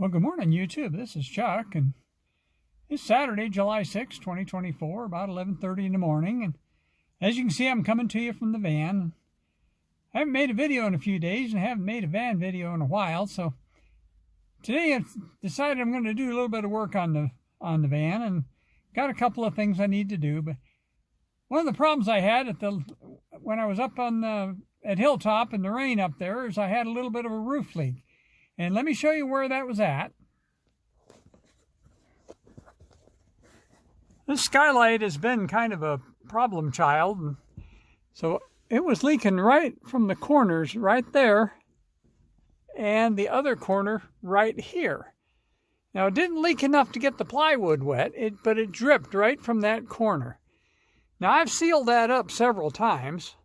Well, good morning, YouTube. This is Chuck, and it's Saturday, July 6, 2024, about 11:30 in the morning. And as you can see, I'm coming to you from the van. I haven't made a video in a few days, and haven't made a van video in a while. So today, I've decided I'm going to do a little bit of work on the van, and got a couple of things I need to do. But one of the problems I had when I was up at Hilltop in the rain up there is I had a little bit of a roof leak. And let me show you where that was at. This skylight has been kind of a problem child. And so it was leaking right from the corners right there and the other corner right here. Now, it didn't leak enough to get the plywood wet, but it dripped right from that corner. Now, I've sealed that up several times,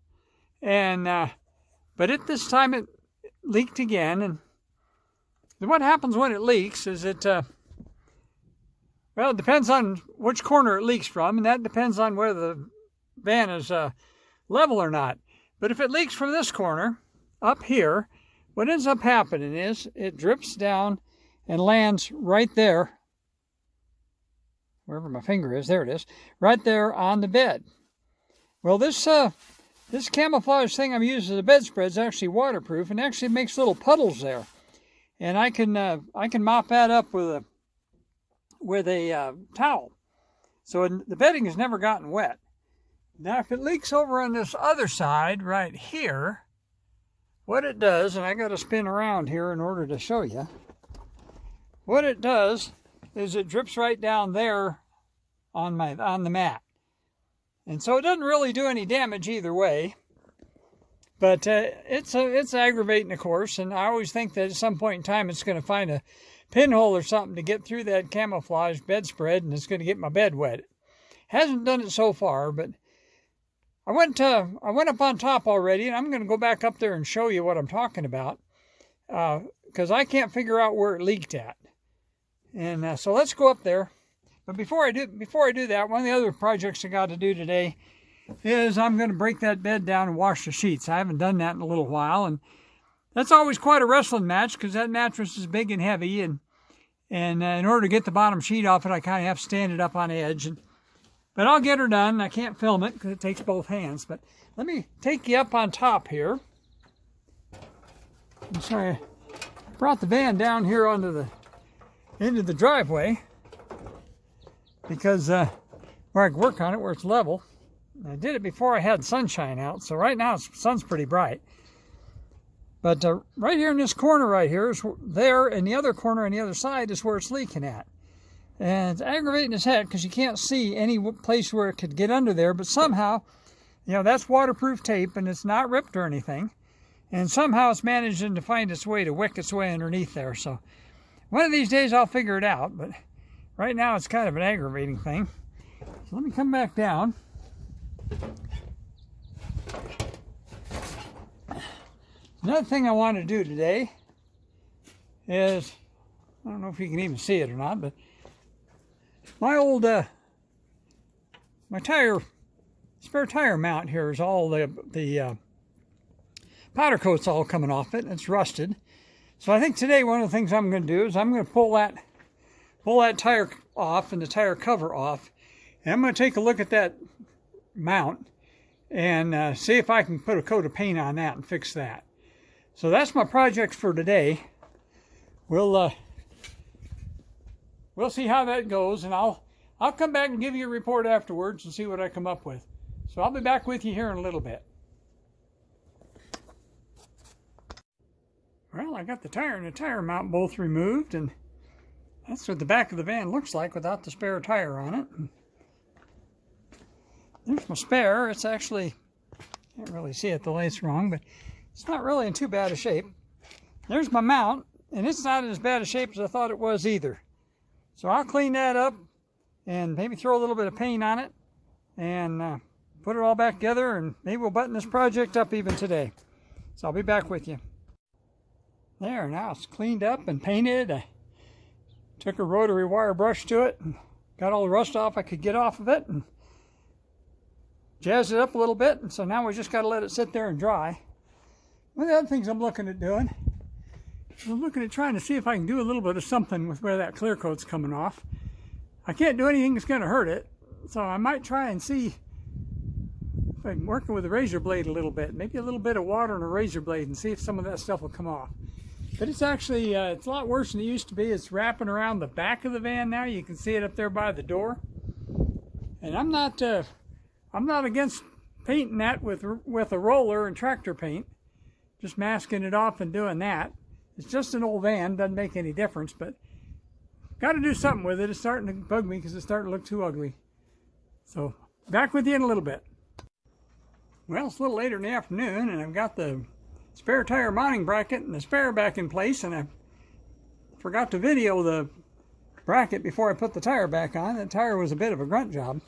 but at this time it leaked again. And what happens when it leaks is it depends on which corner it leaks from, and that depends on whether the van is level or not. But if it leaks from this corner, up here, what ends up happening is it drips down and lands right there, wherever my finger is, there it is, right there on the bed. Well, this camouflage thing I'm using as a bedspread is actually waterproof and actually makes little puddles there. And I can mop that up with a towel, so the bedding has never gotten wet. Now, if it leaks over on this other side right here, what it does, and I got to spin around here in order to show you, what it does is it drips right down there on the mat, and so it doesn't really do any damage either way. But it's aggravating, of course, and I always think that at some point in time it's going to find a pinhole or something to get through that camouflage bedspread, and it's going to get my bed wet. Hasn't done it so far, but I went up on top already, and I'm going to go back up there and show you what I'm talking about, because I can't figure out where it leaked at. And so let's go up there. But before I do that, one of the other projects I got to do today is I'm going to break that bed down and wash the sheets. I haven't done that in a little while, and that's always quite a wrestling match because that mattress is big and heavy, and in order to get the bottom sheet off it, I kind of have to stand it up on edge. But I'll get her done. I can't film it because it takes both hands. But let me take you up on top here. I'm sorry, I brought the van down here into the driveway because where I can work on it where it's level. I did it before I had sunshine out, so right now the sun's pretty bright. But right here in this corner right here is there, and the other corner on the other side is where it's leaking at. And it's aggravating as heck because you can't see any place where it could get under there, but somehow, that's waterproof tape and it's not ripped or anything. And somehow it's managing to find its way to wick its way underneath there. So one of these days I'll figure it out, but right now it's kind of an aggravating thing. So let me come back down. Another thing I want to do today is, I don't know if you can even see it or not, but my old my spare tire mount here is all the powder coat's all coming off it, and it's rusted. So I think today one of the things I'm going to do is I'm going to pull that tire off and the tire cover off, and I'm going to take a look at that mount and see if I can put a coat of paint on that and fix that. So that's my project for today. We'll see how that goes, and I'll come back and give you a report afterwards and see what I come up with. So I'll be back with you here in a little bit. Well, I got the tire and the tire mount both removed, and that's what the back of the van looks like without the spare tire on it. There's my spare. It's actually, can't really see it, the light's wrong, but it's not really in too bad a shape. There's my mount, and it's not in as bad a shape as I thought it was either. So I'll clean that up and maybe throw a little bit of paint on it and put it all back together, and maybe we'll button this project up even today. So I'll be back with you. There, now it's cleaned up and painted. I took a rotary wire brush to it and got all the rust off I could get off of it and jazzed it up a little bit, and so now we just got to let it sit there and dry. One of the other things I'm looking at doing I'm looking at trying to see if I can do a little bit of something with where that clear coat's coming off. I can't do anything that's going to hurt it, so I might try and see if I'm working with a razor blade a little bit. Maybe a little bit of water and a razor blade and see if some of that stuff will come off. But it's actually, it's a lot worse than it used to be. It's wrapping around the back of the van now. You can see it up there by the door. And I'm not against painting that with a roller and tractor paint. Just masking it off and doing that. It's just an old van, doesn't make any difference, but got to do something with it. It's starting to bug me because it's starting to look too ugly. So, back with you in a little bit. Well, it's a little later in the afternoon, and I've got the spare tire mounting bracket and the spare back in place, and I forgot to video the bracket before I put the tire back on. The tire was a bit of a grunt job.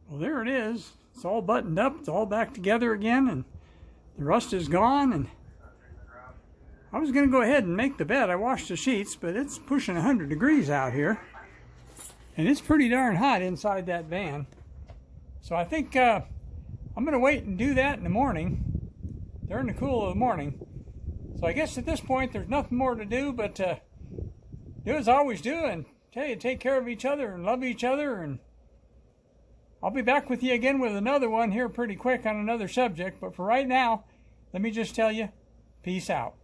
Well, there it is. It's all buttoned up. It's all back together again, and the rust is gone, and I was going to go ahead and make the bed. I washed the sheets, but it's pushing 100 degrees out here, and it's pretty darn hot inside that van. So I think I'm going to wait and do that in the morning, during the cool of the morning. So I guess at this point there's nothing more to do but do as I always do and tell you, take care of each other and love each other, and I'll be back with you again with another one here pretty quick on another subject. But for right now, let me just tell you, peace out.